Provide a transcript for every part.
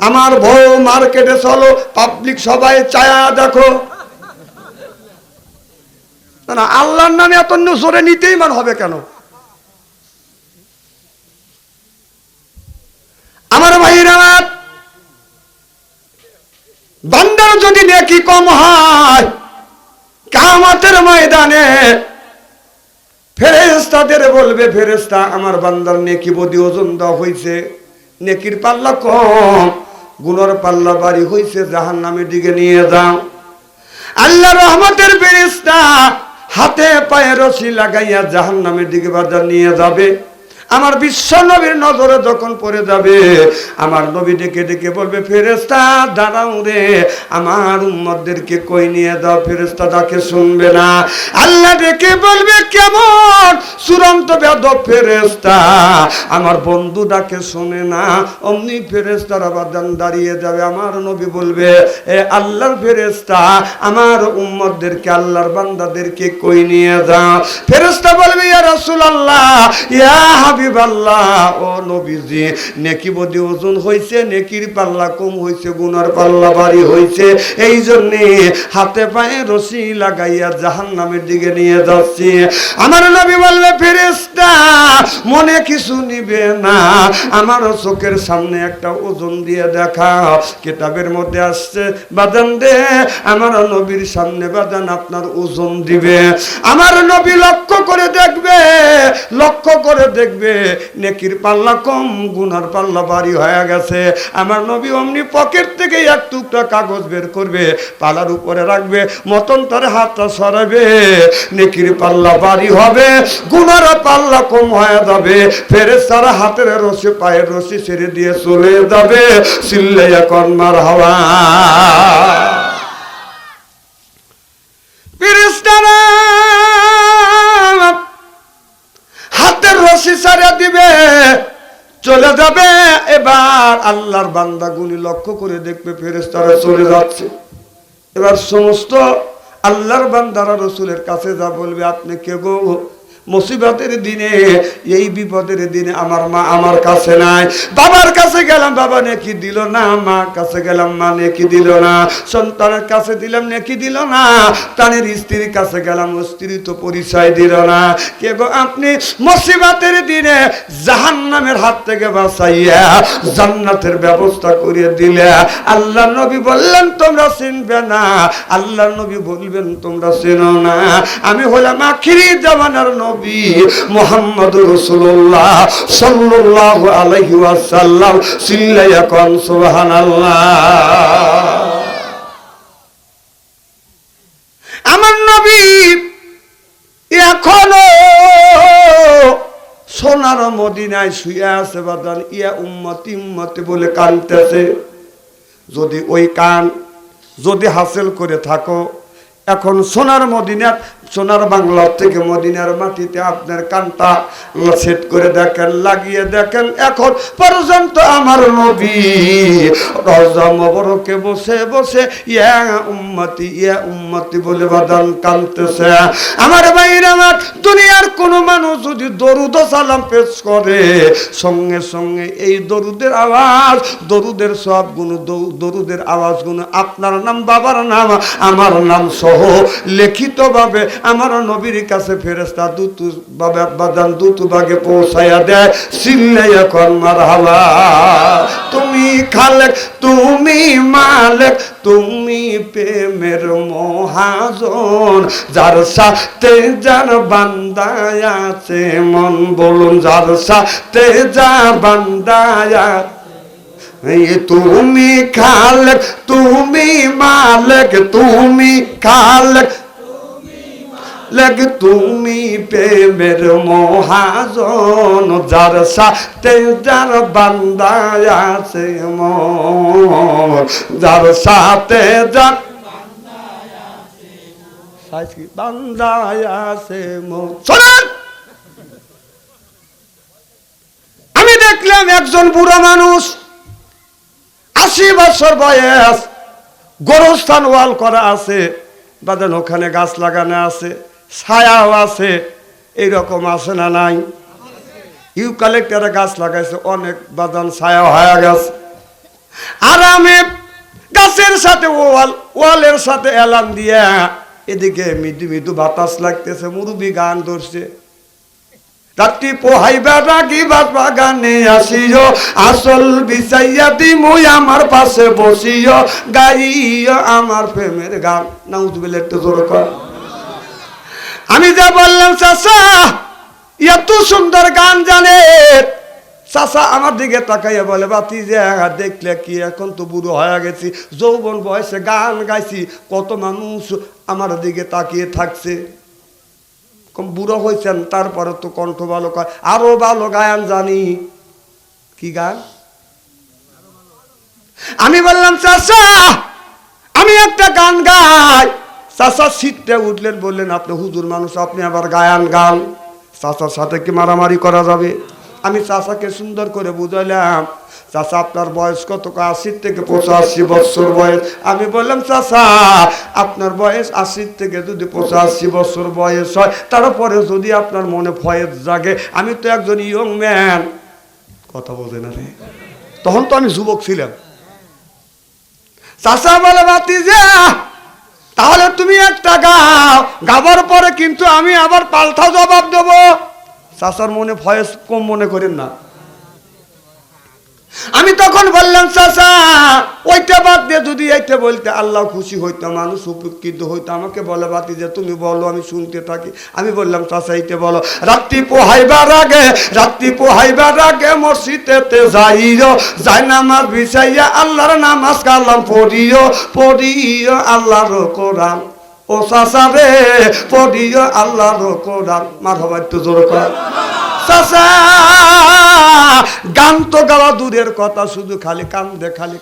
আমার বউ মার্কেটে চলো, পাবলিক সবাই চায়া দেখো। না, আল্লাহর নামে এত জোরে নিতেই মান হবে কেন? আমার ভাইরা, বান্দার যদি নেকি কম হয়, কিয়ামতের ময়দানে ফেরেশতাদের বলবে, ফেরেশতা আমার বান্দার নেকি বদি ওজন দেওয়া হয়েছে, নেকির পাল্লা কম, গুনার পাল্লা বাড়ি হয়েছে, জাহান্নামের দিকে নিয়ে যাও। আল্লাহ রহমতের ফেরেশতা হাতে পায়ে রশি লাগাইয়া জাহান্নামের দিকে বাজার নিয়ে যাবে। আমার বিশ্ব নবীর নজরে যখন পড়ে যাবে, আমার নবী ডেকে ডেকে বলবে, ফেরেশতা দাঁড়াও রে, আমার উম্মতদেরকে কই নিয়ে দাও। ফেরেশতা ডাকে শুনবে না। আল্লাহ ডেকে বলবে, কেমন চূড়ান্ত বেয়াদব ফেরেশতা, আমার বন্ধু ডাকে শোনে না। অমনি ফেরেশতারা বাদান দাঁড়িয়ে যাবে। আমার নবী বলবে, এ আল্লাহর ফেরেশতা, আমার উম্মতদেরকে, আল্লাহর বান্দাদেরকে কই নিয়ে দাও। ফেরেশতা বলবে, ইয়া রাসূলুল্লাহ, ইয়া হাবিবাল্লাহ, ও নবীজি, নেকি বদি ওজন হয়েছে, নেকির পাল্লা কম হয়েছে, গুনার পাল্লা ভারী হয়েছে, এই জন্যে হাতে পায়ে রশি লাগাইয়া জাহান্নামের দিকে নিয়ে যাচ্ছি। আমার নবী বলবে, ফেরেশতা মনে কিছু নিবে না, আমার চোখের সামনে একটা ওজন দিয়ে দেখাও। কিতাবের মধ্যে আসছে, বাজান দে, আমার নবীর সামনে বাজান আপনার ওজন দিবে। আমার নবী লক্ষ্য করে দেখবে, লক্ষ্য করে দেখবে নেকির পাল্লা কম, গুনার পাল্লা ভারী হয়ে গেছে। আমার নবী অমনি পকেট থেকে এক টুকরা কাগজ বের করবে, পালার উপরে রাখবে, মতন তার হাতটা সরাবে, নেকির পাল্লা ভারী হবে, গুনার পাল্লা কম হয়ে যাবে। ফেরেশতারা হাতের রশি পায়ের রশি ছেড়ে দিয়ে চলে যাবে। চিল্লাইয়া কর মারহাবা। ফেরেশতারা হাতের রশি ছাড়া দিবে, চলে যাবে। এবার আল্লাহর বান্দাগুলি লক্ষ্য করে দেখবে, ফেরেশতারা চলে যাচ্ছে। এবার সমস্ত আল্লাহর বান্দারা রাসূলের কাছে যা বলবে, আপনি কে গো? মুসিবতের দিনে, এই বিপদের দিনে আমার মা আমার কাছে নাই, বাবার কাছে গেলাম বাবা নেকি দিল না, মা কাছে গেলাম মা নেকি দিল না, সন্তানের কাছে দিলাম নেকি দিল না, প্রাণের স্ত্রীর কাছে গেলাম স্ত্রী তো পরিচয় দিল না। কে গো আপনি? মুসিবতের দিনে জাহান্নামের হাত থেকে বাঁচাইয়া জান্নাতের ব্যবস্থা করে দিলে। আল্লাহ নবী বললেন, তোমরা চিনবে না। আল্লাহ নবী বলবেন, তোমরা চেনো না। আমি হলাম আখিরি জামানার নবী মুহাম্মদুর রাসূলুল্লাহ সাল্লাল্লাহু আলাইহি ওয়াসাল্লাম। চিল্লাইয়া কোন সুবহানাল্লাহ। আমার নবী এখনো সোনার মদিনায় শুয়ে আছে বাদান, ইয়া উম্মতি উম্মতি বলে কাঁদতেছে। যদি ওই কান যদি হাসিল করে থাকো, এখন সোনার মদিনার, সোনার বাংলা থেকে মদিনার মাটিতে আপনার কানটা সেট করে দেখেন, লাগিয়ে দেখেন। এখন পর্যন্ত আমার নবী রওজা মোবারকে বসে বসে ইয়া উম্মতি বলে বাদান কাঁদতেছে। আমার ভাইরা, আমার দুনিয়ার কোন মানুষ যদি দরুদ ও সালাম পেশ করে, সঙ্গে সঙ্গে এই দরুদের আওয়াজ, দরুদের সব গুণ, দরুদের আওয়াজ গুণ আপনার নাম, বাবার নাম, আমার নাম সহ লিখিত ভাবে আমার নবীর কাছে ফেরেশতা দূত ভাবে বাদান দূত ভাগে পৌঁছায়া দেয়। চিল্লাইয়া কর মারহাবা। তুমি খালেক, তুমি মালিক, তুমি প্রেমের মহাজন, যার সাথে যার বান্দা আছে মন, বলুন যার সাথে যার বান্দা আছে। তুমি খালেক, তুমি মালিক, তুমি খালেক, তুমি প্রেমের মহাজন, যার সাথে যার বান্দা আছে মন, যার সাথে যার বান্দা আছে মন। আমি দেখলাম একজন বুড়া মানুষ, 80 বছর বয়স, গোরস্থান ওয়াল করা আছে বাদান, ওখানে গাছ লাগানো আছে, ছায়াও আছে। এইরকম আছে না নাই? ইউক্যালিপটাস গাছ লাগাইছে, অনেক বাদান ছায়া হয়ে গেছে। আর আমি গাছের সাথে ওয়ালের সাথে এলান দিয়া এদিকে মৃদু মৃদু বাতাস লাগতেছে, মুরুবি গান ধরছে, রাত্রি পোহাইবা রাগি বাগানে আসিও, আসল বিছাইয়া দিমুই আমার পাশে বসিও, গাইও আমার প্রেমের গান। নাউজুবিল্লাহ, একটু জোরে কর। আমি যা বললাম চাচা এত সুন্দর গান জানে, চাচা আমার দিকে তাকাইয়া বলে, ভাতিজা দেখলে কি এখন তো বুড়ো হয়ে গেছি, যৌবন বয়সে গান গাইছি, কত মানুষ আমার দিকে তাকিয়ে থাকছে, বুড়ো হয়েছেন তারপরে তো কণ্ঠ ভালো কয়, আরো ভালো গায়ন জানি। কি গান? আমি বললাম চাচা আমি একটা গান গাই। চাচা সিটটা উঠলেন, বললেন আপনি হুজুর মানুষ, আপনি আবার গায়ান গান, চাচার সাথে কি মারামারি করা যাবে? আমি চাচাকে সুন্দর করে বুঝাইলাম, চাচা আপনার বয়স কত? 80 থেকে 85 বছর বয়স। আমি বললাম চাচা আপনার বয়স 80 থেকে যদি 85 বছর বয়স হয়, তারপরে যদি আপনার মনে ফয়েজ জাগে, আমি তো একজন ইয়ং ম্যান, কথা বোঝে না রে, তখন তো আমি যুবক ছিলাম। চাচা বলে, ভাতিজা তাহলে তুমি একটা গাও, গাবার পরে কিন্তু আমি আবার পাল্টা জবাব দেবো। চাচার মনে ফয়েজ কম মনে করেন না। আমি তখন বললাম চাচা ওইটা বাদ দিয়ে যদি এইটা বলতে আল্লাহ খুশি হইতো, মানুষ উপকৃত হইতো, আমাকে বলে ভাতিজা তুমি বলো আমি শুনতে থাকি। আমি বললাম চাচা এইটা বলো, রাত্রি পোহাইবার আগে মসজিদেতে যাইও, যাই নামাজ বিছাইয়া আল্লাহর নামাজ কালাম পড়িও, আল্লাহর কোরআন, ও চাচা রে পড়িও আল্লাহর কোরআন। মারহাবা, একটু জোরে কর। চাচা গান তো গাওয়া দূরের কথা, শুধু খালি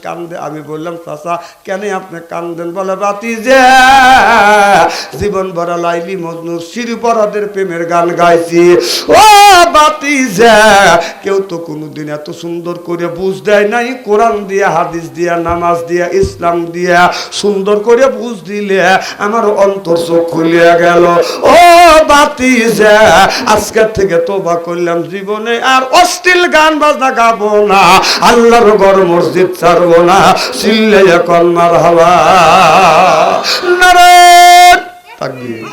কান্দে। আমি বললাম চাচা কেন আপনি কান্দেন? বলে ভাতিজা জীবন ভরা লাইলি মজনু শিরপরাদের প্রেমের গান গাইছি। ও ভাতিজা কেউ তো কোনোদিন এত সুন্দর করে বুঝ দেয় নাই, কোরআন দিয়া, হাদিস দিয়া, নামাজ দিয়া, ইসলাম দিয়া সুন্দর করে বুঝ দিলে আমার অন্তর চোখ খুলিয়া গেল। ও ভাতিজা আজকের থেকে তোবা করলাম, জীবনে আর অশ্লীল গান বাজনা গাবো না, আল্লাহর ঘর মসজিদ ছাড়বো না। চিল্লাইয়া কল মারহাবা, নারে তাকবীর।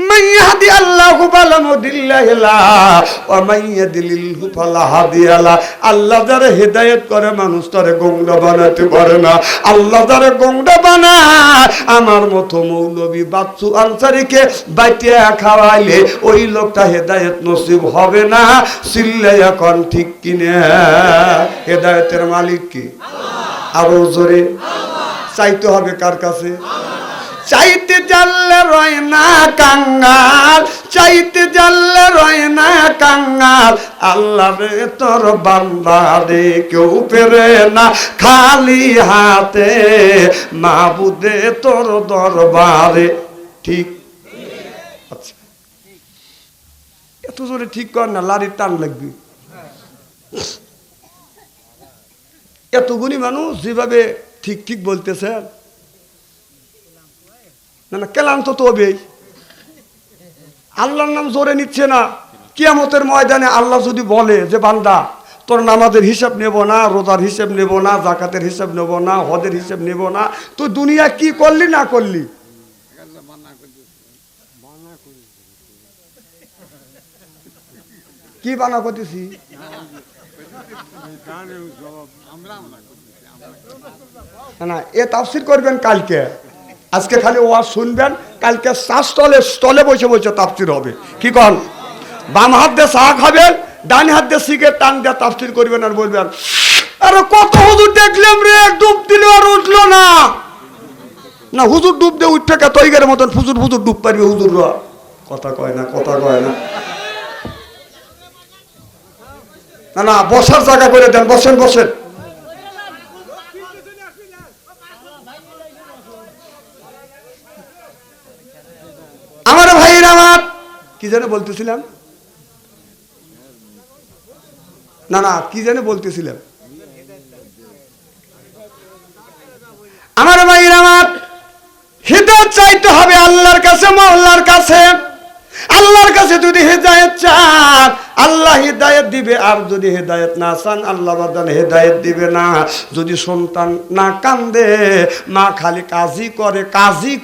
মান ইয়াহদি আল্লাহু ফালা মুদিল্লা লাহু ওয়া মান ইউদ্লিলহু ফালা হাদিয়া লাহু। আল্লাহ যারে হেদায়েত করে মানুষ তারে গোমরা বানাতে পারে না। আল্লাহ যারে গোমরা বানায়, আমার মতো মৌলবী বাচ্চু আনসারীকে বাইটিয়া খাওয়াইলে ওই লোকটা হেদায়েত নসিব হবে না। চিল্লাইয়া কোন ঠিক কিনা? হেদায়েতের মালিক কি? আল্লাহ। আরো জোরে চাইতে হবে কার কাছে? চাইতে জানলে রয় না কাঙ্গাল, চাইতে জানলে রয় না কাঙ্গাল, আল্লাহ রে তোর বান্দা রে কেউ পেরে না খালি হাতে, মাবুদে তোর দরবারে। ঠিক? আচ্ছা এত জোরে ঠিক কর না, লারির টান লাগবে। এতগুলি মানুষ যেভাবে ঠিক ঠিক বলতেছেন, না না ক্লান্ত তো হবেই। আল্লাহর নাম জোরে নিচ্ছে না। কিয়ামতের ময়দানে আল্লাহ যদি বলে যে বান্দা তোর নামাজের হিসাব নেব না, রোজার হিসাব নেব না, জাকাতের হিসাব নেব না, হজের হিসাব নেব না, তুই দুনিয়া কি করলি না করলি? কি বানা করতেছি? না এ তাফসীর করবেন কালকে, আজকে খালি ওয়াজ শুনবেন, কালকে স্টলে বসে বসে তাফসীর হবে। কি কন? বাম হাত দিয়ে চা খাবেন, ডান হাত দিয়ে সিগারেট টান দিয়ে তাফসীর করবেন আর বলবেন আরে কত হুজুর দেখলাম রে, ডুব দিল আর উঠলো না। না হুজুর ডুব দিয়ে উঠে কে তৈগের মতন ফুজুর ফুজুর ডুব পারবে হুজুররা। কথা কয় না, কথা কয় না। না না বসার জায়গা করে দেন, বসেন বসেন। আমার ভাইয়ের আমার কি জানে বলতেছিলাম, না না কি জানে বলতেছিলাম, আমার ভাইয়ের আমার হিদায়াত চাইতে হবে আল্লাহর কাছে, মাওলার কাছে। আল্লাহর কাছে যদি হেদায়েত চান আল্লাহ হেদায়েত দিবে, আর যদি হেদায়েত না চান আল্লাহ বাদান হেদায়েত দিবে না। যদি সন্তান না কান্দে, মা খালি কাজই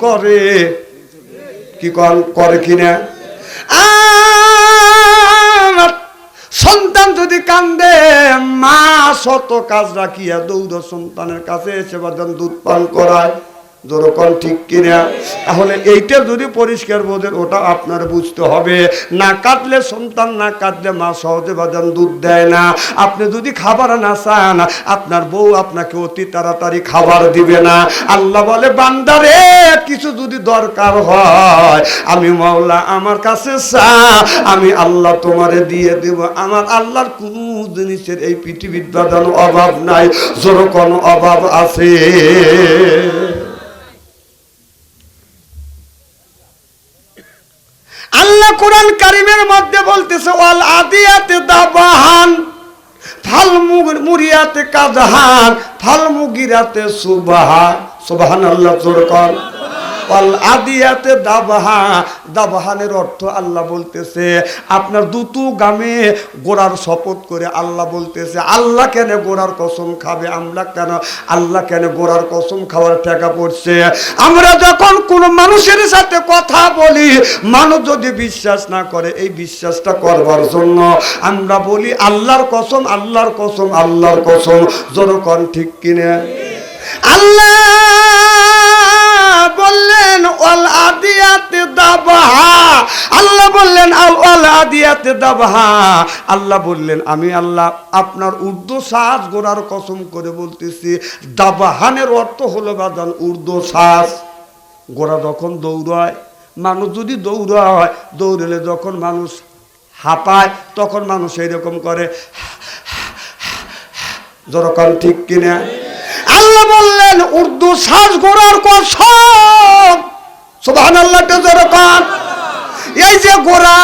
করে কি করে কিনা। সন্তান যদি কান্দে, মা শত কাজ রাখিয়া দৌড় সন্তানের কাছে এসে বাদান দুধ পান করায়, যেরকম ঠিক কিনা। তাহলে এইটা যদি পরিষ্কার বোঝেন, ওটা আপনার বুঝতে হবে। না কাঁদলে সন্তান, না কাঁদলে মা সহজে বাদান দুধ দেয় না। আপনি যদি খাবার না চান, আপনার বউ আপনাকে অতি তাড়াতাড়ি খাবার দিবে না। আল্লাহ বলে, বান্দারে কিছু যদি দরকার হয় আমি মাওলা আমার কাছে চা, আমি আল্লাহ তোমারে দিয়ে দেব। আমার আল্লাহর কোনো জিনিসের এই পৃথিবীর বাদান অভাব নাই, যেরকম অভাব আছে। আল্লাহ কোরআন কারীমের মধ্যে বলতেছে, ওয়াল আদিয়াতে দাবাহান ফাল মুরিয়াতে কাদহান ফাল মুগিরাতে সুবাহা। সুবহানাল্লাহ। জোরকার ওয়াল আদিয়াতে দাবাহা। দাবাহানের অর্থ আল্লাহ বলতেছে আপনার দুটো গামে গোড়ার শপথ করে আল্লাহ বলতেছে, আল্লাহ কেন গোড়ার কসম খাবে? আমরা কেন আল্লাহ কেন গোড়ার কসম খাওয়ার টাকা পড়ছে? আমরা যখন কোন মানুষের সাথে কথা বলি, মানুষ যদি বিশ্বাস না করে, এই বিশ্বাসটা করবার জন্য আমরা বলি আল্লাহর কসম, আল্লাহর কসম, আল্লাহর কসম। যেরকম ঠিক কিনা। আল্লাহ বললেন ওয়াল আদিয়াতে দাবাহা। আল্লাহ বললেন ওয়াল আদিয়াতে দাবাহা। আল্লাহ বললেন আমি আল্লাহ আপনার উর্দু শ্বাস গোড়ার কসম করে বলতেছি। দাবাহানের অর্থ হলো বাদান উর্দু শ্বাস। গোড়া যখন দৌড়ায়, মানুষ যদি দৌড়ায়, দৌড়লে যখন মানুষ হাঁপায় তখন মানুষ এইরকম করে, যেরকম ঠিক কিনা। আল্লাহ বললেন উর্দু শ্বাস গোড়ার কসম। সুবহানাল্লাহ। যেরকম এই যে গোড়া,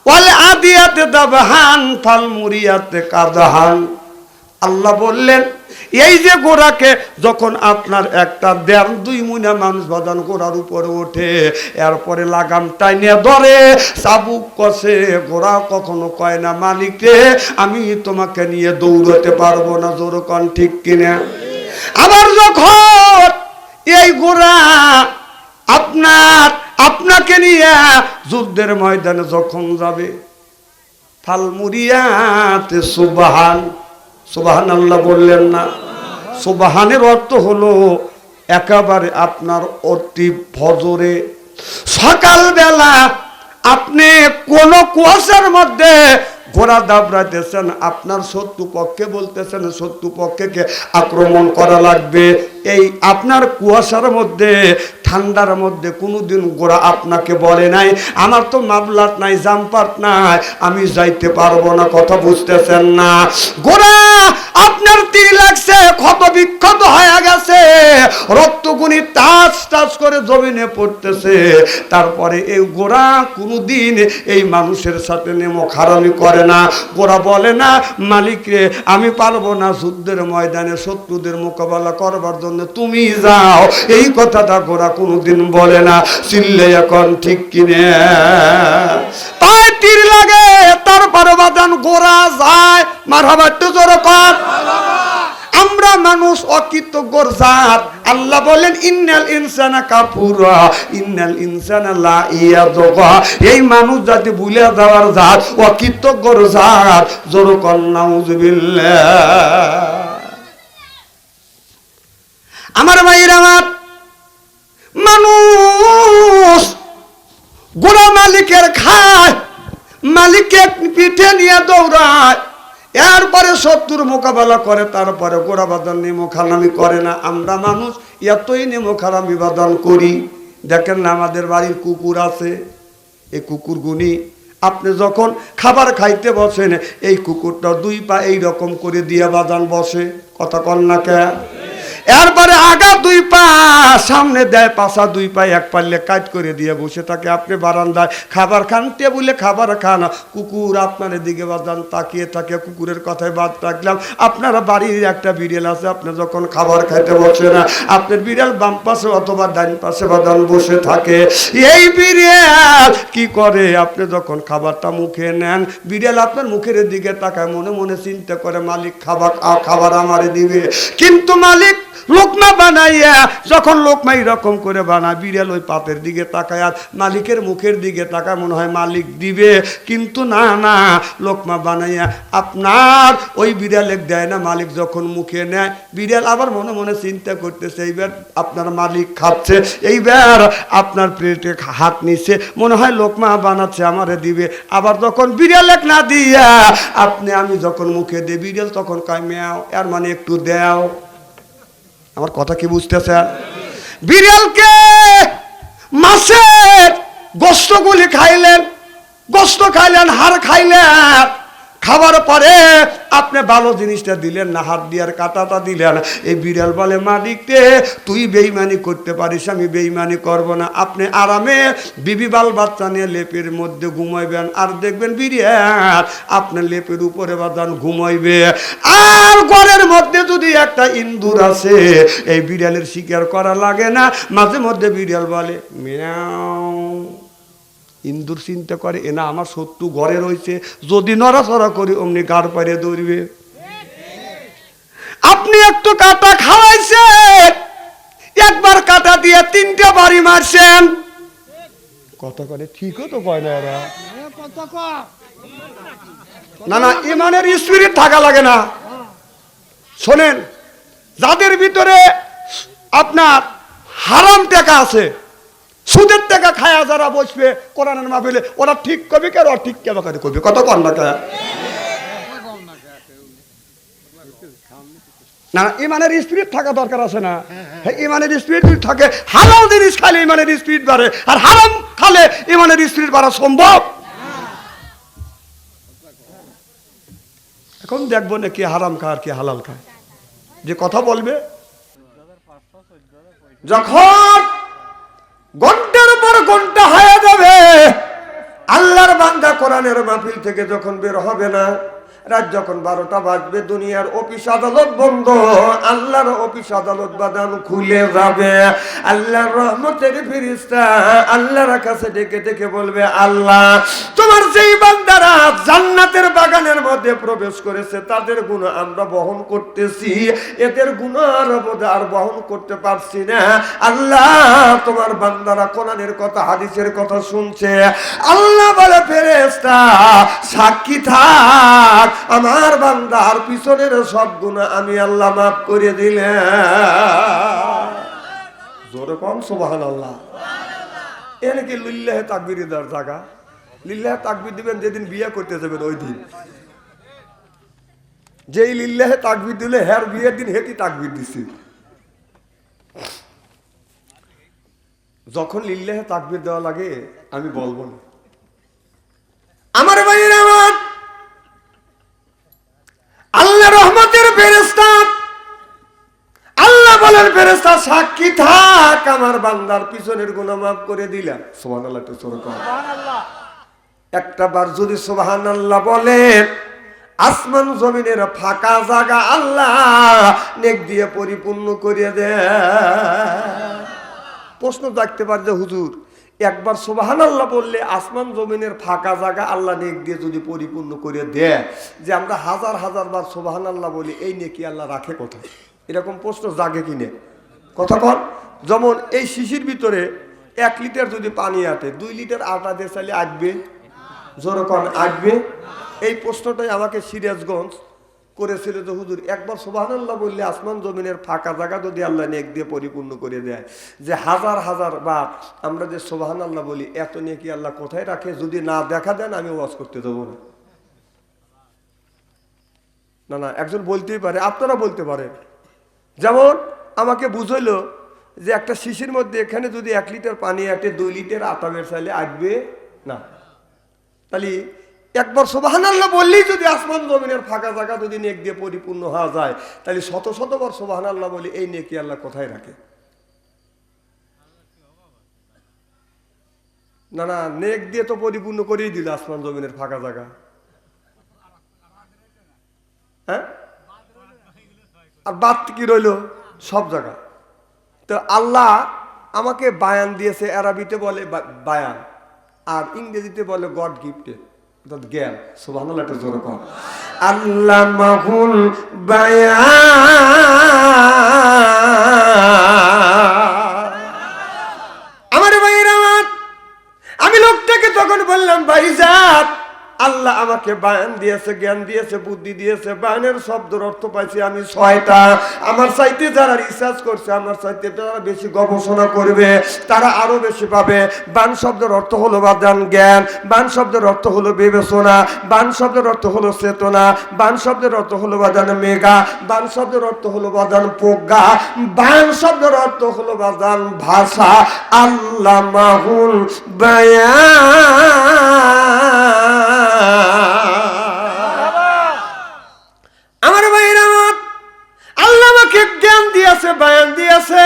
ওয়াল আদিয়াতে দাবহান ফাল মুরিয়াতে কাদহান। আল্লাহ বললেন এই যে গোড়াকে যখন আপনার একটা 1.5-2 মুনা মানুষ বাদান গোড়ার উপরে ওঠে, এরপরে লাগাম টাইনে ধরে, চাবুক কষে, গোড়া কখনো কয় না মালিকরে আমি তোমাকে নিয়ে দৌড়তে পারবো না। যেরকম ঠিক কিনা। আবার যখন এই গোড়া আপনাকে নিয়ে যুদ্ধের ময়দানে যখন যাবে, ফাল মুরিয়াতে সুবহান। সুবহানাল্লাহ বললেন না? সুবহানের অর্থ হলো একেবারে আপনার অতি ফজরে সকালবেলা আপনি কোন কুয়াশার মধ্যে ঘোড়া দাবড়াইতেছেন, আপনার শত্রু পক্ষে বলতেছেন শত্রু পক্ষকে আক্রমণ করা লাগবে। এই আপনার কুয়াশার মধ্যে, ঠান্ডার মধ্যে কোনোদিন গোড়া আপনাকে বলে নাই আমার তো মাবলাত নাই, জাম্পার নাই, আমি যাইতে পারবো না। কথা বুঝতেছেন না? গোড়া আপনার তীর লাগছে, ক্ষত বিক্ষত হয়ে গেছে, রক্তগুনি টাচ টাচ করে জমিনে পড়তেছে। তারপরে এই গোড়া কোনোদিন এই মানুষের সাথে নেমো খারামি করে না। গোড়া বলে না মালিকরে আমি পারবো না যুদ্ধের ময়দানে শত্রুদের মোকাবেলা করবার জন্য, তুমি যাও। এই কথাটা গোড়া কোনোদিন বলে না। চিল্লে এখন ঠিক কিনে। তাই তীর লাগে, তারপরে বাদান গোড়া যায়। মারহাবা। একটু জোরে কর। আমরা মানুষ অকৃতজ্ঞর জাত। আল্লাহ বলেন ইন্নাল ইনসানা কাফুরা ইন্নাল ইনসানা লা ইয়াযগা। এই মানুষ জাতি ভুলে যাওয়ার জাত, অকৃতজ্ঞর জাত। জোরে কর নাউযুবিল্লাহ। আমার ভাইরা, আমার মানুষ গোড়া মালিকের খায়, মালিককে পিঠে নিয়ে দৌড়ায়, এরপরে শত্রুর মোকাবেলা করে, তারপরে গোড়া বাদান নেমোখালামি করে না। আমরা মানুষ এতই নেমোখালামি বাদান করি। দেখেন না আমাদের বাড়ির কুকুর আছে, এই কুকুরগুনি আপনি যখন খাবার খাইতে বসেন, এই কুকুরটা 2 পা এইরকম করে দিয়ে বাদান বসে। কথা কন না কে? এরপরে আগা 2 পা সামনে দেয়, পাশা 2 পা এক পাল্লে কাট করে দিয়ে বসে থাকে। আপনি বারান্দায় খাবার খান, টেবিলে খাবার খান, কুকুর আপনার দিকে বাজান তাকিয়ে থাকে। কুকুরের কথায় বাদ রাখলাম, আপনার বাড়ির একটা বিড়াল আছে, আপনি যখন খাবার খাইতে বসে না, আপনার বিড়াল বাম পাশে অথবা ডান পাশে বাদান বসে থাকে। এই বিড়াল কি করে, আপনি যখন খাবারটা মুখে নেন, বিড়াল আপনার মুখের দিকে তাকায়, মনে মনে চিন্তা করে মালিক খাবার আমারে দিবে। কিন্তু মালিক লোকমা বানাইয়া যখন লোকমা এরকম করে বানায়, বিড়াল ওই পাতের দিকে তাকায় আর মালিকের মুখের দিকে তাকায়, মনে হয় মালিক দিবে। কিন্তু না না, লোকমা বানাইয়া আপনার ওই বিড়ালে দেয় না। মালিক যখন মুখে নেয়, বিড়াল আবার মনে মনে চিন্তা করতেছে, এইবার আপনার মালিক খাচ্ছে, এইবার আপনার প্লেটে হাত নিচ্ছে, মনে হয় লোকমা বানাচ্ছে আমারে দিবে। আবার যখন বিড়াল না দিয়া আমি যখন মুখে দিই, বিড়াল তখন কয় ম্যাও, এর মানে একটু দেও। আমার কথা কি বুঝতেছেন? বিড়ালকে মাছের গোস্তগুলি খাইলেন, গোস্ত খাইলেন, হাড় খাইলেন, খাবার পরে আপনি ভালো জিনিসটা দিলেন না, হাত দিয়ার কাঁটাটা দিলেন। এই বিড়াল বলে মালিককে তুই বেইমানি করতে পারিস, আমি বেইমানি করব না। আপনি আরামে বিবি বাল বাচ্চা নিয়ে লেপের মধ্যে ঘুমাইবেন, আর দেখবেন বিড়াল আপনার লেপের উপরে বাদান ঘুমাইবে। আর ঘরের মধ্যে যদি একটা ইন্দুর আছে, এই বিড়ালের শিকার করা লাগে না। মাঝে মধ্যে বিড়াল বলে মিয়াও, ইন্দুর চিন্তা করে এনা আমার শত্রু ঘরে রয়েছে, যদি নড়াচড়া করি অমনি গাড় পারে দৌড়বে। আপনি একটু কাটা খাওয়াইছেন, একবার কাটা দিয়ে 3টে বাড়ি মারছেন। কত করে ঠিকও তো কয় না এরা। না না, ইমানের স্পিরিট থাকা লাগে না। শোনেন, যাদের ভিতরে আপনার হারাম টাকা আছে, সুদের টাকা খায়া যারা বসবে কোরআনের মাহফিলে, ওরা ঠিক কবি কে, ওরা ঠিক কেবা করে কবি, কত কর না কে না। ইমানের স্পিরিট থাকা দরকার আছে না? ইমানের স্পিরিট থাকে, হালাল জিনিস খালে ইমানের স্পিরিট বাড়ে, আর হারাম খালে ইমানের স্পিরিট বাড়া সম্ভব? এখন দেখবো না কি হারাম খায় আর কি হালাল খায়, যে কথা বলবে। যখন ঘন্টার পর ঘন্টা হয়ে যাবে, আল্লাহর বান্দা কোরআনের মাহফিল থেকে যখন বের হবে না, রাত যখন 12টা বাজবে, দুনিয়ার অফিস আদালত বন্ধ, আল্লাহর অফিস আদালত বাদান খুলে যাবে। আল্লাহর রহমতের ফেরেশতা আল্লাহর কাছে ডেকে ডেকে বলবে, আল্লাহ তোমার যেই বান্দারা জান্নাতের বাগানের মধ্যে প্রবেশ করেছে, তাদের গুনাহ আমরা বহন করতেছি, এদের গুনাহর বোঝা আর বহন করতে পারছি না। আল্লাহ তোমার বান্দারা কোরআনের কথা হাদিসের কথা শুনছে। আল্লাহ বলে, ফেরেশতা সাক্ষী থাক, আমার বান্দার পিছনের সব গুনাহ আমি আল্লাহ মাফ করে দিলাম। জোরে কোন সুবহানাল্লাহ। এর কি লিল্লাহি তাকবীর দেওয়ার জায়গা? লিল্লাহি তাকবীর দিবেন যেদিন বিয়ে করতে যাবেন ওই দিন। যেই লিল্লাহি তাকবীর দিলে হের বিয়ের দিন হেতি তাকবীর দিছি। যখন লিল্লাহি তাকবীর দেওয়া লাগে আমি বলবো না। আমার ভাইয়ের আমার, আল্লাহ রহমতের ফেরেশতা, আল্লাহ বলেন ফেরেশতা সাক্ষী থাক, আমার বান্দার পিছনের গুনাহ মাফ করে দিলাম। সুবহানাল্লাহ, তো সুবহানাল্লাহ। একটা বার যদি সুবহানাল্লাহ বলেন, আসমান জমিনের ফাঁকা জায়গা আল্লাহ নেক দিয়ে পরিপূর্ণ করে দেয়। প্রশ্ন জাগতে পারে যে হুজুর, একবার সুবহানাল্লাহ বললে আসমান জমিনের ফাঁকা জায়গা আল্লাহ নেক দিয়ে যদি পরিপূর্ণ করে দেয়, যে আমরা হাজার হাজার বার সুবহানাল্লাহ বলি, এই নেকি আল্লাহ রাখে কোথায়? এরকম প্রশ্ন জাগে কিনে কথা কন। যেমন এই শিশির ভিতরে 1 লিটার যদি পানি আটে, 2 লিটার আটা দিয়ে চাইলে আসবে? জোরে কন, আসবে? এই প্রশ্নটাই আমাকে সিরাজগঞ্জ করেছিল যে হুজুর, একবার সুবহানাল্লাহ বললে আসমান জমিনের ফাঁকা জায়গা যদি আল্লাহ নেক দিয়ে পরিপূর্ণ করে দেয়, যে হাজার হাজার বার আমরা যে সুবহানাল্লাহ বলি, এত নেকি আল্লাহ কোথায় রাখে? যদি না দেখা দেন আমি ওয়াজ করতে দেবো না। না না, একজন বলতেই পারে, আপনারা বলতে পারেন। যেমন আমাকে বুঝাইলো যে একটা শিশির মধ্যে এখানে যদি 1 লিটার পানি আটে, 2 লিটার আটা বের চাইলে আসবে না। তাহলে একবার সুবহানাল্লাহ বললেই যদি আসমান জমিনের ফাঁকা জায়গা যদি নেক দিয়ে পরিপূর্ণ হওয়া যায়, তাহলে শত শতবার সুবহানাল্লাহ বলি এই নেকি আল্লাহ কোথায় রাখে? না না, নেক দিয়ে তো পরিপূর্ণ করেই দিল আসমান জমিনের ফাঁকা জায়গা। হ্যাঁ, আর বাদ কি রইল? সব জায়গা। তো আল্লাহ আমাকে বায়ান দিয়েছে, আরবিতে বলে বায়ান, আর ইংরেজিতে বলে গড গিফটেড, অর্থাৎ জ্ঞান। সুবহানাল্লাহ, একটা জোরে কর। আল্লামাহুল বায়ান। আমার ভাইরা, আমি লোকটাকে তখন বললাম, ভাইজান আল্লাহ আমাকে বায়ান দিয়েছে, জ্ঞান দিয়েছে, বুদ্ধি দিয়েছে। বায়ানের শব্দের অর্থ পাইছি আমি 6টা। আমার চাইতে যারা রিসার্চ করছে, আমার চাইতে যারা বেশি গবেষণা করবে, তারা আরো বেশি পাবে। বান শব্দের অর্থ হলো বাদান জ্ঞান, বান শব্দের অর্থ হলো বিবেচনা, বান শব্দের অর্থ হলো চেতনা, বান শব্দের অর্থ হলো বাদান মেঘা, বান শব্দের অর্থ হলো বাদান প্রজ্ঞা, বান শব্দের অর্থ হলো বাদান ভাষা। আল্লামাহুল বায়ান। আমার ভাইরা, আল্লাহ আমাকে জ্ঞান দিয়েছে, বায়ান দিয়েছে,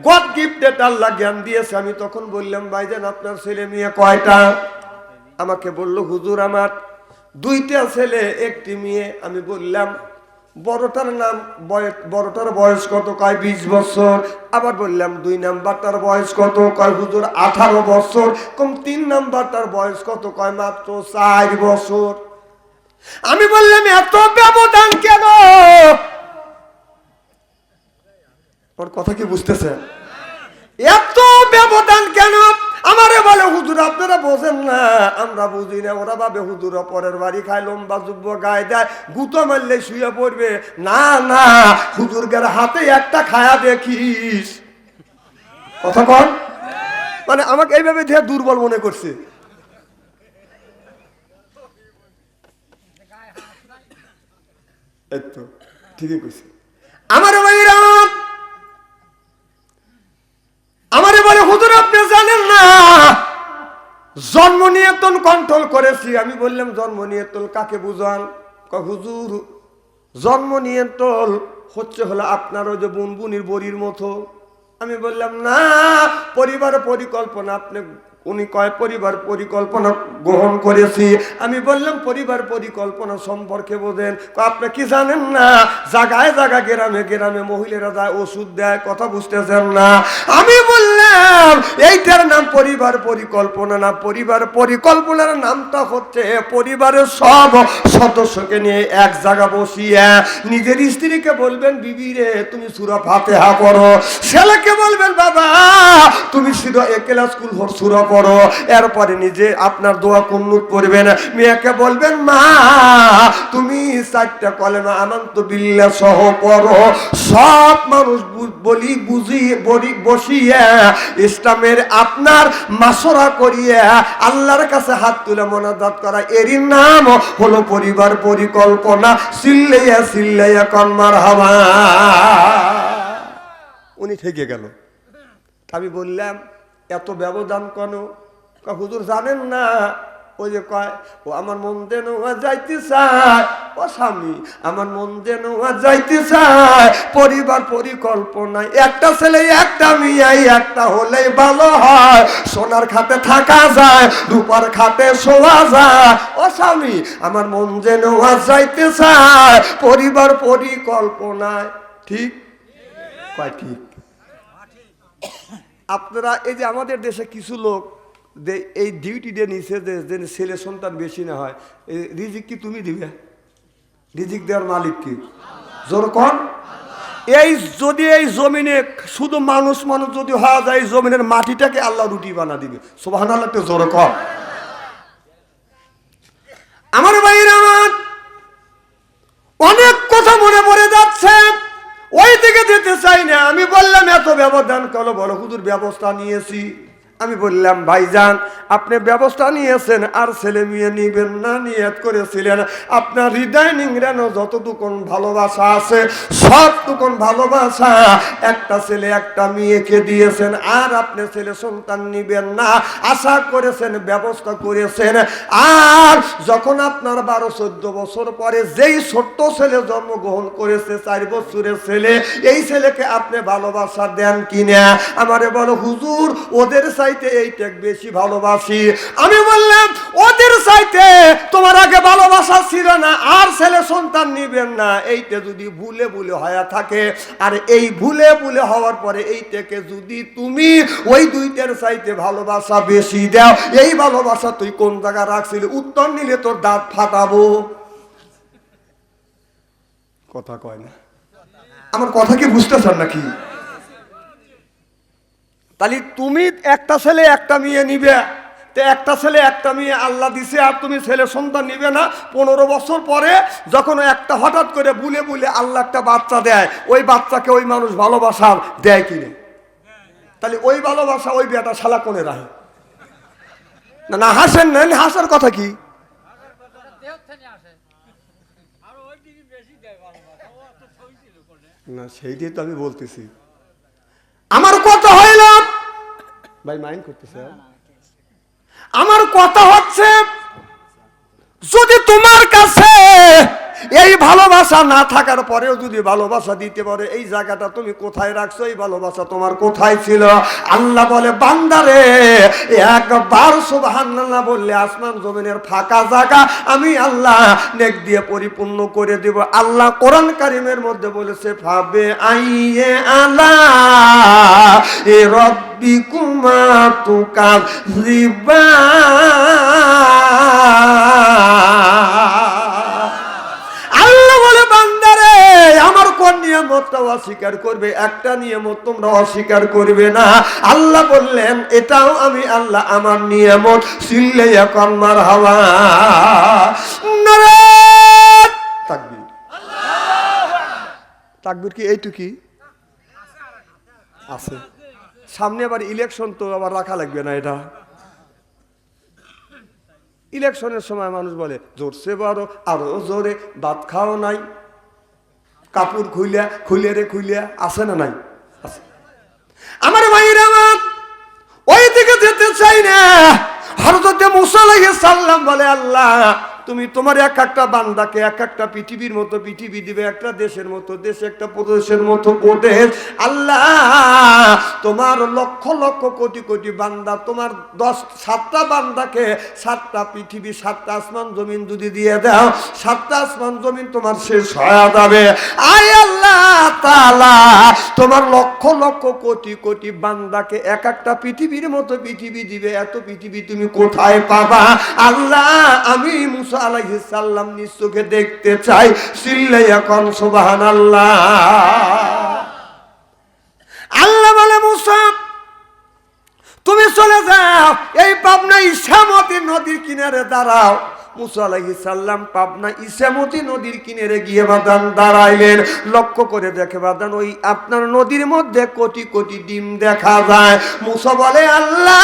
গড গিফটেড আল্লাহ জ্ঞান দিয়েছে। আমি তখন বললাম, ভাইজান আপনার ছেলে মেয়ে কয়টা? আমাকে বলল, হুজুর আমার 2টা ছেলে 1টি মেয়ে। আমি বললাম, বড়টার নাম বড়টার বয়স কত? কয় 20 বছর। আবার বললাম 2 নাম্বারটার বয়স কত? কয় হুজুর 18 বছর। কম 3 নাম্বারটার বয়স কত? কয় মাত্র 4 বছর। আমি বললাম, এত ব্যবধান কেন? ওর কথা কি বুঝতেছেন? এত ব্যবধান কেন? আমারে বলে, হুজুর আপনারা বোঝেন না, আমরা বুঝি না। ওরা ভাবে হুজুর পরের বাড়ি খায়, লম্বা যুব্ব গায়ে দেয়, গুতো মারলে শুয়ে পড়বে। না না, হুজুরদের হাতে একটা খায়া দেখিস। কথা কন, মানে আমাকে এইভাবে দিয়ে দুর্বল মনে করছে। এই তো ঠিকই কইছে। আমার ভাইরা, আমারে বলে, হুজুর আপনি জানেন না জন্ম নিয়ন্ত্রণ কন্ট্রোল করেছি। আমি বললাম, জন্ম নিয়ন্ত্রণ কাকে বুঝান? হুজুর জন্ম নিয়ন্ত্রণ হলো আপনার ওই যে বুনবুনির বড়ির মতো। আমি বললাম, না, পরিবার পরিকল্পনা আপনি, উনি কয় পরিবার পরিকল্পনা গ্রহণ করেছি। আমি বললাম, পরিবার পরিকল্পনা সম্পর্কে বোঝেন? আপনি কি জানেন না জায়গায় জায়গায় গ্রামে গ্রামে মহিলারা যায় ওষুধ দেয়? কথা বুঝতেছেন না? আমি বললাম, এইটার নাম পরিবার পরিকল্পনা না। পরিবার পরিকল্পনার নামটা হচ্ছে পরিবারের সব সদস্যকে নিয়ে এক জায়গা বসিয়ে নিজের স্ত্রীকে বলবেন, বিবি রে তুমি সূরা ফাতিহা পড়ো। ছেলেকে বলবেন, বাবা তুমি সূরা ইখলাস কুল সূরা পড়ো। এরপরে নিজে আপনার দোয়া কুনুত পড়বেন। মেয়েকে বলবেন, মা তুমি 4টা কলেমা আমানতু বিল্লাহ সহ পড়ো। সব মানুষ বসিয়ে ইসলামের আপনার মাসরা করিয়ে আল্লাহর কাছে হাত তুলে মোনাজাত করা, এরই নাম হলো পরিবার পরিকল্পনা। সিল্লাইয়া সিল্লাইয়া কোন মারহাবা। উনি থেকে গেল। আমি বললাম, এত ব্যবধান কেন? হুজুর জানেন না, ওই যে কয়, ও আমার মন যেন যাইতে চায়, ও স্বামী আমার মন যেন যাইতে চায়। পরিবার পরিকল্পনায় একটা ছেলে একটা মেয়ে একটা হলেই ভালো হয়। সোনার খাটে থাকা যায়, রূপার খাটে শোয়া যায়। ও স্বামী আমার মন যেন যাইতে চায়। পরিবার পরিকল্পনায় ঠিক কয় ঠিক। আপনারা এই যে আমাদের দেশে কিছু লোক এই ডিউটি দিয়ে নিছে যে ছেলে সন্তান বেশি না হয়, রিজিক কি তুমি দিবে? রিজিক দেওয়ার মালিক কি? জোর কর। এই যদি এই জমিনে শুধু মানুষ যদি হওয়া যায়, এই জমিনের মাটিটাকে আল্লাহ রুটি বানা দিবে। সুবহানাল্লাহ, জোর কর। আমার ভাইরা, আমার অনেক কথা মনে পড়ে যাচ্ছে, ওই দিকে যেতে চাই না। আমি বললাম, এত ব্যবধান কেন? বড় হুজুর ব্যবস্থা নিয়েছি। আমি বললাম ভাইজান আপনি ব্যবস্থা নিয়েছেন আর ছেলে মেয়ে নিবেন না, নিয়ত করেছিলেন আপনার হৃদয় নিংড়ানো যতটুকু ভালোবাসা আছে সবটুকু ভালোবাসা একটা ছেলে একটা মেয়েকে দিয়েছেন, আর আপনি ছেলে সন্তান নিবেন না আশা করেছেন, ব্যবস্থা করেছেন। আর যখন আপনার 12-14 বছর পরে যেই ছোট্ট ছেলে জন্মগ্রহণ করেছে 4 বছরের ছেলে, এই ছেলেকে আপনি ভালোবাসা দেন কিনা? আমারে বলো হুজুর ওদের চাইতে এইটা বেশি ভালোবাসি। আমি বললাম ওদের চাইতে তোমার আগে ভালোবাসা ছিল না আর ছেলে সন্তান নিবেন না, এইটা যদি ভুলে ভুলে হয়ে থাকে, আর এই ভুলে ভুলে হওয়ার পরে এইটাকে যদি তুমি ওই দুইটার চাইতে ভালোবাসা বেশি দাও, এই ভালোবাসা তুই কোন জায়গা রাখছিলি? উত্তর নিলে তোর দাঁত ফাটাবো। কথা কয় না, আমার কথা কি বুঝতেছেন নাকি? তাহলে তুমি একটা ছেলে একটা মেয়ে নিবে, তো একটা ছেলে একটা মেয়ে আল্লাহ দিছে, আর তুমি ছেলে সন্তান নিবে না। 15 বছর পরে যখন একটা হঠাৎ করে বুলে বুলে আল্লাহ একটা বাচ্চা দেয়, ওই বাচ্চাকে ওই মানুষ ভালোবাসা দেয় কিনে? তাহলে ওই ভালোবাসা ওই বেটা শালা কোনে রাখে? না না হাসেন না, হাসার কথা কি? না সেইটাই তো আমি বলতেছি। আমার কথা হইল ভাই মাইন্ড করতেছে, আমার কথা হচ্ছে যদি তোমার কাছে এই ভালোবাসা না থাকার পরেও যদি ভালোবাসা দিতে পারে, এই জায়গাটা তুমি কোথায় রাখছো? এই ভালোবাসা তোমার কোথায় ছিল? আল্লাহ বলে বান্দারে একবার সুবহানাল্লাহ বললে আসমান জমিনের ফাঁকা জায়গা আমি আল্লাহ নেক দিয়ে পরিপূর্ণ করে দেব। আল্লাহ কোরআন কারীমের মধ্যে বলেছে ফাবে আইয়ে আলা এ রব্বিকুমা তুকাযিবা। আমার কোন নিয়ামতটা অস্বীকার করবে? একটা নিয়ামত তোমরা অস্বীকার করবে না। আল্লাহ বললেন এটাও আমি আল্লাহ আমার নিয়ামত। সিল্লে এখন মারহাবা নারে তাকবীর। তাকবীর কি এইটুকি আছে? সামনে আবার ইলেকশন, তো আবার রাখা লাগবে না এটা। ইলেকশনের সময় মানুষ বলে জোরছে বড় আরো জোরে, ভাত খাও নাই, কাপড় খুলিয়া আছে না নাই? আছে। আমার ভাইরা আমার ওই দিকে যেতে চাই না। হযরত মুসা আলাইহিস সালাম বলে আল্লাহ তুমি তোমার এক একটা বান্দাকে এক একটা পৃথিবীর মতো পৃথিবী দিবে, একটা দেশের মতো দেশ, একটা প্রদেশের মতো প্রদেশ। আল্লাহ তোমার লক্ষ লক্ষ কোটি কোটি বান্দা, তোমার 7টা বান্দাকে 7টা পৃথিবী 7টা আসমান জমিন যদি দিয়ে দাও, 7টা আসমান জমিন তোমার শেষ হয়ে যাবে। আয় আল্লাহ তাআলা তোমার লক্ষ লক্ষ কোটি কোটি বান্দাকে এক একটা পৃথিবীর মতো পৃথিবী দিবে, এত পৃথিবী তুমি কোথায় পাবা? আল্লাহ আমি মুসা আলাইহিস সালাম নিজ চোখে দেখতে চাই। চিল্লাইয়া কোন সুবহানাল্লাহ। আল্লাহ বলে মুসা তুমি চলে যাও, এই পাবনা ইসামতি নদীর কিনারে দাঁড়াও। মুসা আলাইহিস সালাম পাবনা ইসামতি নদীর কিনারে গিয়ে বাদান দাঁড়াইলেন। লক্ষ্য করে দেখে বাদান ওই আপনার নদীর মধ্যে কোটি কোটি ডিম দেখা যায়। মুসা বলে আল্লাহ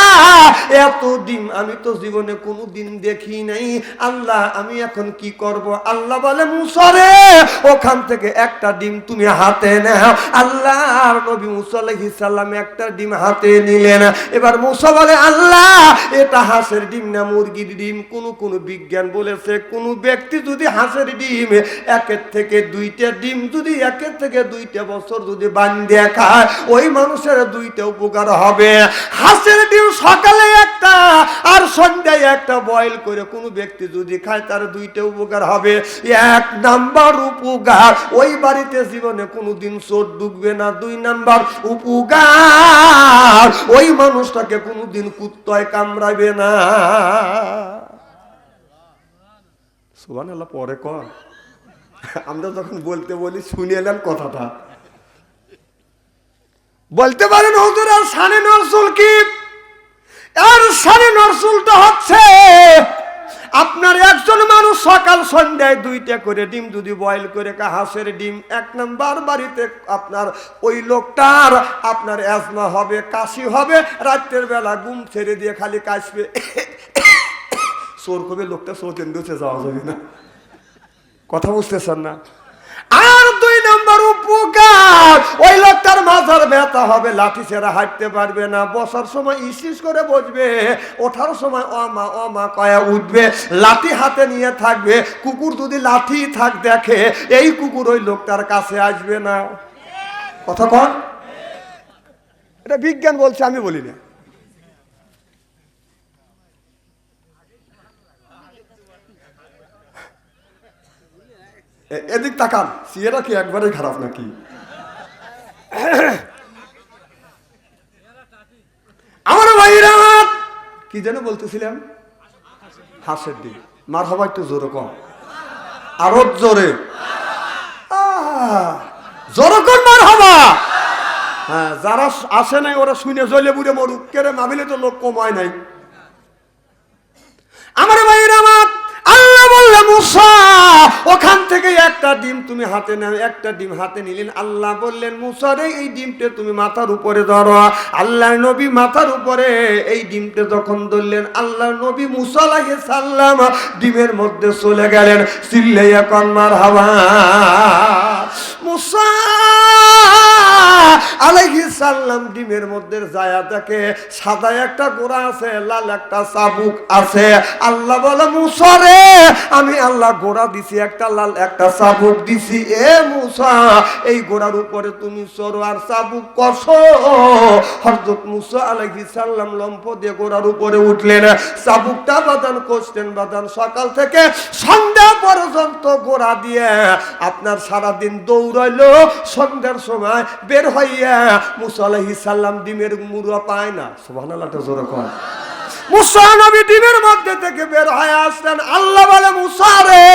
এত ডিম আমি তো জীবনে কোনো দিন দেখি নাই, আল্লাহ আমি এখন কি করব? আল্লাহ বলে মুসা রে ওখান থেকে একটা ডিম তুমি হাতে নাও। আল্লাহর নবী মুসা আলাইহিস সালাম একটা ডিম হাতে নিলেন। এবার মুসা বলে আল্লাহ এটা হাঁসের ডিম না মুরগির ডিম? কোন বিজ্ঞান বলেছে কোন ব্যক্তি যদি হাঁসের ডিম একের থেকে 2টা ডিম যদি একের থেকে 2টা বছর যদি বান্ধিয়া খায়, ওই মানুষের 2টা উপকার হবে। হাঁসের ডিম সকালে একটা আর সন্ধ্যায় একটা বয়েল করে কোন ব্যক্তি যদি খায় তার 2টা উপকার হবে। 1 নাম্বার উপকার ওই বাড়িতে জীবনে কোনোদিন চোর ঢুকবে না। 2 নাম্বার উপকার ওই মানুষটাকে কোনোদিন কুত্তায় কামড়াবে না। সুবহানাল্লাহ পরে কর, আমরা যখন বলতে বলি শুনে এলেন কথাটা। বলতে পারেন হুজুর আর শানে নরসুল কি? আর শানে নরসুলটা হচ্ছে আপনার একজন মানুষ সকাল সন্ধ্যায় 2টা করে ডিম যদি বয়েল করে হাঁসের ডিম, 1 নাম্বার বাড়িতে আপনার ওই লোকটার আপনার অ্যাজমা হবে, কাশি হবে, রাতের বেলা ঘুম ছেড়ে দিয়ে খালি কাশবে, চোর কবে লোকটা চোখেন দুচে যাওয়া যাবে না। কথা বুঝতেছেন না? আর 2 নাম্বার উপকার, ওই লোকটার মাথার ব্যথা হবে, লাঠি ছেড়া হাঁটতে পারবে না, বসার সময় ইসিস করে বসবে, ওঠার সময় অমা অমা কয়া উঠবে, লাঠি হাতে নিয়ে থাকবে। কুকুর যদি লাঠি দেখে, এই কুকুর ওই লোকটার কাছে আসবে না। কথা কন? এটা বিজ্ঞান বলছে, আমি বলি না। এদিক তাকান, সিয়েরা কি একবারে খারাপ নাকি? আমার ভাইরা কি যেন বলতেছিলাম, হাঁসের ডিম। মার হবা একটু জোরে কম, আরো জোরে, জোরে কম মার হবা। হ্যাঁ, যারা আসে নাই ওরা শুনে জ্বলে বুড়ে মরুক, কেরে মাবিলে তো লোক কমায় নাই। আমার ভাইরা আমার, আল্লাহ বললেন মুসা ওখান থেকে একটা ডিম তুমি হাতে নাও। একটা ডিম হাতে নিলেন, আল্লাহ বললেন মুসা রে এই ডিমটা তুমি মাথার উপরে ধরো। আল্লাহর নবী মাথার উপরে এই ডিমটা যখন ধরলেন, আল্লাহর নবী মুসা আলাইহিস সালাম ডিমের মধ্যে চলে গেলেন। চিল্লাইয়া কোন মারহাবা। মুসা আলাইহিস সালাম ডিমের মধ্যে যায় দেখে সাদা একটা গোড়া আছে, লাল একটা চাবুক আছে। আল্লাহ বলে মুসা রে আমি আল্লাহ গোড়া দিছি, একটা লাল একটা চাবুক দিছি। এ মুসা এই গোড়ার উপরে তুমি চড়ো আর চাবুক কষো। হযরত মুসা আলাইহিস সালাম লম্ফ দিয়ে গোড়ার উপরে উঠলেন, চাবুকটা বাদান কষতেন, বাদান সকাল থেকে সন্ধ্যা পর্যন্ত গোড়া দিয়ে আপনার সারাদিন দৌড়াইলো। সন্ধ্যার সময় বের হইয়া মুসা আলাইহিস সালাম ডিমের মুড়া পায় না। সুবহানাল্লাহ, জোরে কর। মুসা নবী ডিমের মধ্যে থেকে বের হয়ে আসলেন। আল্লাহ বলে মুসা রে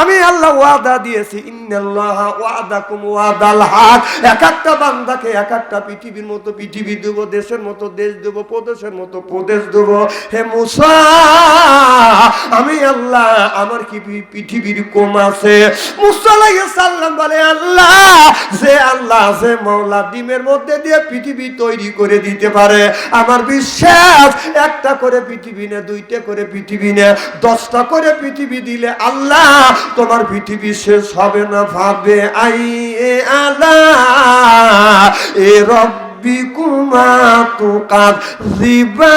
আমি আল্লাহ ওয়াদা দিয়েছি, ইন্নাল্লাহা ওয়াদাকুম ওয়াদাল হক। এক একটা বান্দাকে এক একটা পৃথিবীর মতো পৃথিবী দেব, দেশের মতো দেশ দেব, প্রদেশের মতো প্রদেশ দেব। হে মুসা আমি আল্লাহ, আমার কি পৃথিবীর কম আছে? মুসা আলাইহিস সালাম বলে আল্লাহ যে মাওলা ডিমের মধ্যে দিয়ে পৃথিবী তৈরি করে দিতে পারে, আমার বিশ্বাস একটা করে পৃথিবী না, 2টা করে পৃথিবী না, 10টা করে পৃথিবী দিলে আল্লাহ তোমার পৃথিবী শেষ হবে না। ভাবে আই এ আলা এ রব্বিকুমা তুকাযিবা।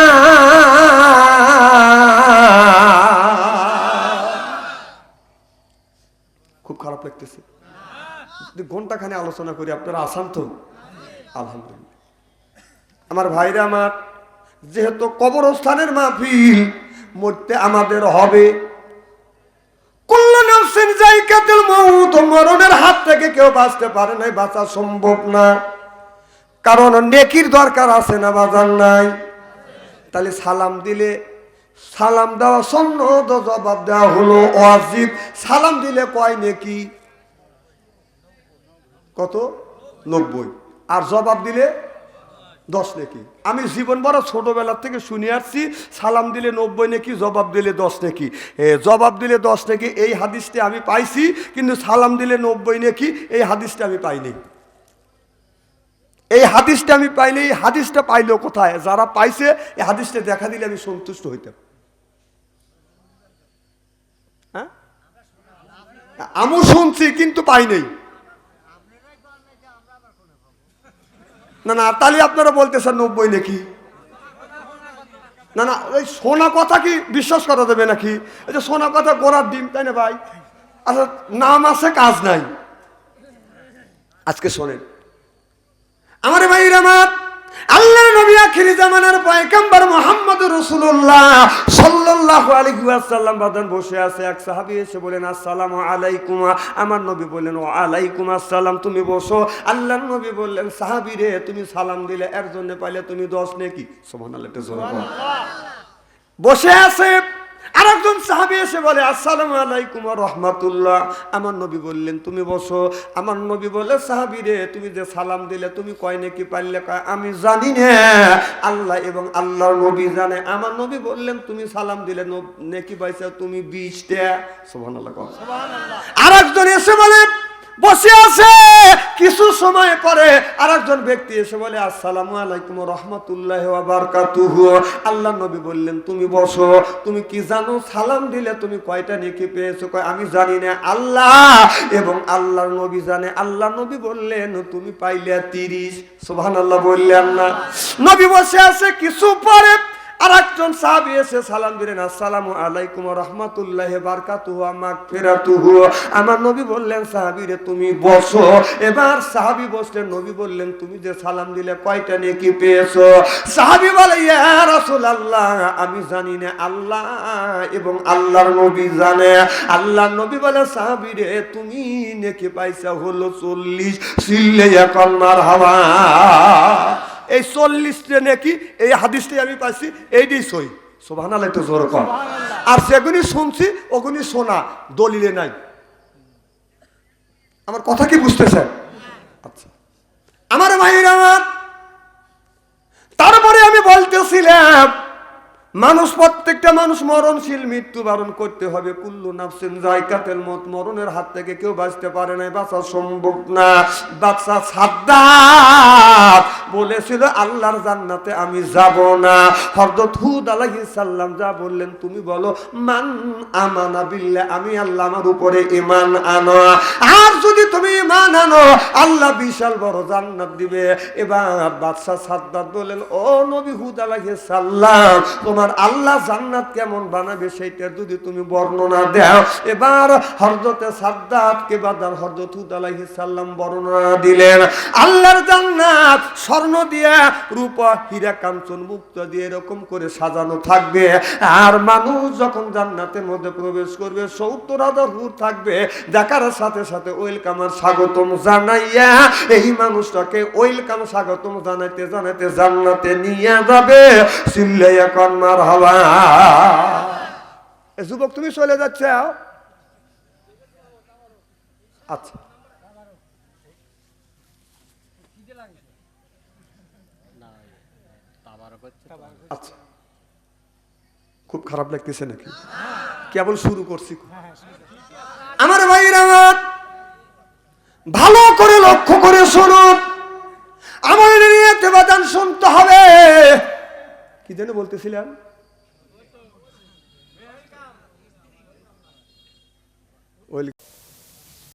খুব খারাপ লাগতেছে, ঘন্টাখানে আলোচনা করি, আপনারা আসান তো? আলহামদুলিল্লাহ। আমার ভাইরা আমার, যেহেতু কবরস্থানের মাহফিল, মরতে আমাদের হবে। কুল্লু নাফসিন যায়কাতুল মাউত, মরণের হাত থেকে কেউ বাঁচতে পারে নাই, বাঁচা সম্ভব না। কারণ নেকির দরকার আছে না বাজার নাই? তাহলে সালাম দিলে, সালাম দেওয়া সুন্নত, জবাব দেওয়া হলো ওয়াজিব। সালাম দিলে কয় নেকি? কত? 90। আর জবাব দিলে 10 নেকি। আমি জীবন বড় ছোটবেলা থেকে শুনে আসছি, সালাম দিলে 90 নেকি, জবাব দিলে 10 নেকি। জবাব দিলে 10 নেকি এই হাদিসটা আমি পাইছি, কিন্তু সালাম দিলে 90 নেকি এই হাদিসটা আমি পাইনি। এই হাদিসটা আমি পাইনি। এই হাদিসটা পাইলো কোথায়? যারা পাইছে এই হাদিসটা দেখা দিলে আমি সন্তুষ্ট হইতাম। হ্যাঁ, আমি শুনছি কিন্তু পাই নাই। না না, তাহলে আপনারা বলতেছেন 90 নাকি? না না, ওই সোনা কথা কি বিশ্বাস করা যাবে নাকি? এই যে সোনা কথা গোড়ার ডিম, তাই না ভাই? আচ্ছা, নাম আছে কাজ নাই। আজকে শোনেন আমার ভাইরা আমার, আল্লাহর নবী আখিরি জামানার পয়গম্বর মুহাম্মদুর রাসূলুল্লাহ সাল্লাল্লাহু আলাইহি ওয়াসাল্লাম বাদান বসে আছে। এক সাহাবী এসে বলেন আসসালামু আলাইকুম। আমার নবী বললেন ওয়া আলাইকুম আসসালাম, তুমি বসো। আল্লাহর নবী বললেন সাহাবী রে তুমি সালাম দিলে এর জন্য পাইলে তুমি 10 নেকি। সুবহানাল্লাহ, এটা জোরে বলো। বসে আছে আরেকজন সাহাবী এসে বলে আসসালামু আলাইকুম ওয়া রাহমাতুল্লাহ। আমার নবী বললেন তুমি বসো। আমার নবী বলে সাহাবী রে তুমি যে সালাম দিলে তুমি কয় নেকি পাইলে? কয় আমি জানি না, আল্লাহ এবং আল্লাহর নবী জানে। আমার নবী বললেন তুমি সালাম দিলে নেকি পাইছো তুমি 20টা। সুবহানাল্লাহ সুবহানাল্লাহ। আরেকজন এসে বলে বসে আছে, কিছু সময় পরে আরেকজন ব্যক্তি এসে বলে আসসালামু আলাইকুম ওয়া রাহমাতুল্লাহি ওয়া বারাকাতুহু। আল্লাহ নবী বললেন তুমি বসো। তুমি কি জানো সালাম দিলে তুমি কয়টা নেকি পেয়েছো? কয় আমি জানি না, আল্লাহ এবং আল্লাহর নবী জানে। আল্লাহ নবী বললেন তুমি পাইলে 30। সুবহানাল্লাহ বললেন না? নবী বসে আছে, কিছু পরে আরেকজন সাহাবী এসে সালাম দিলেন আসসালামু আলাইকুম ওয়া রাহমাতুল্লাহি ওয়া বারাকাতুহু ওয়া মাগফিরাতুহু। আমার নবী বললেন সাহাবী রে তুমি বসো। এবার সাহাবী বসলেন। নবী বললেন তুমি যে সালাম দিলে কয়টা নেকি পেয়েছো? সাহাবী বলে ইয়া রাসূলুল্লাহ আমি জানি না, আল্লাহ এবং আল্লাহর নবী জানে। আল্লাহর নবী বলে সাহাবী রে তুমি নেকি পাইছা হলো 40। সিল্লে এখন মারহাবা। এই 40টা নেকি এই হাদিসটাই আমি পাইছি, এইটাই সই। সুবহানাল্লাহ একটু জোরে কর। আর সেগুনি শুনছি ওগুনি শোনা, দলিলে নাই। আমার কথা কি বুঝতেছেন? আচ্ছা আমার ভাইরা আমার, তারপরে আমি বলতেছিলাম মানুষ প্রত্যেকটা মানুষ মরণশীল, মৃত্যুবরণ করতে হবে। কুল্লু নাফসিন যায়কাতুল মউত, মরণের হাত থেকে কেউ বাঁচতে পারে না, বাঁচা সম্ভব না। বাদশা সাদ্দাত বলেছিল আল্লাহর জান্নাতে আমি যাব না। হযরত হুদ আলাইহিস সালাম যা বললেন তুমি বলো মান আমানা বিল্লাহ, আমি আল্লাহ আমার উপরে ঈমান আনো। আর যদি তুমি ঈমান আনো আল্লাহ বিশাল বড় জান্নাত দিবে। এবার বাদশা সাদ্দাত বলেন ও নবী হুদ আলাইহিস সালাম তোমার আল্লাহ জান্নাত কেমন বানাবে সেইটা যদি তুমি বর্ণনা দাও। এবার হযরতে সাদ্দাতকে বাদার হযরত হুদ আলাইহিস সালাম বর্ণনা দিলেন আল্লাহর জান্নাত স্বর্ণ দিয়ে, রূপা, হীরা, কাঞ্চন, মুক্তা দিয়ে এরকম করে সাজানো থাকবে। আর মানুষ যখন জান্নাতের মধ্যে প্রবেশ করবে 70,000 হুর থাকবে। দেখার সাথে সাথে ওয়েলকাম আর স্বাগতম জানাইয়া এই মানুষটাকে ওয়েলকাম স্বাগতম জানাইতে জানাইতে জান্নাতে নিয়ে যাবে। সিল্লাইয়া কন্যা যুবক তুমি চলে যাচ্ছে। আচ্ছা আচ্ছা খুব খারাপ লাগতেছে নাকি? কেবল শুরু করছি। আমার ভাইরা আমার ভালো করে লক্ষ্য করে শুনুন, আমার নিয়তে বাদান শুনতে হবে। কি যেন বলতেছিলাম?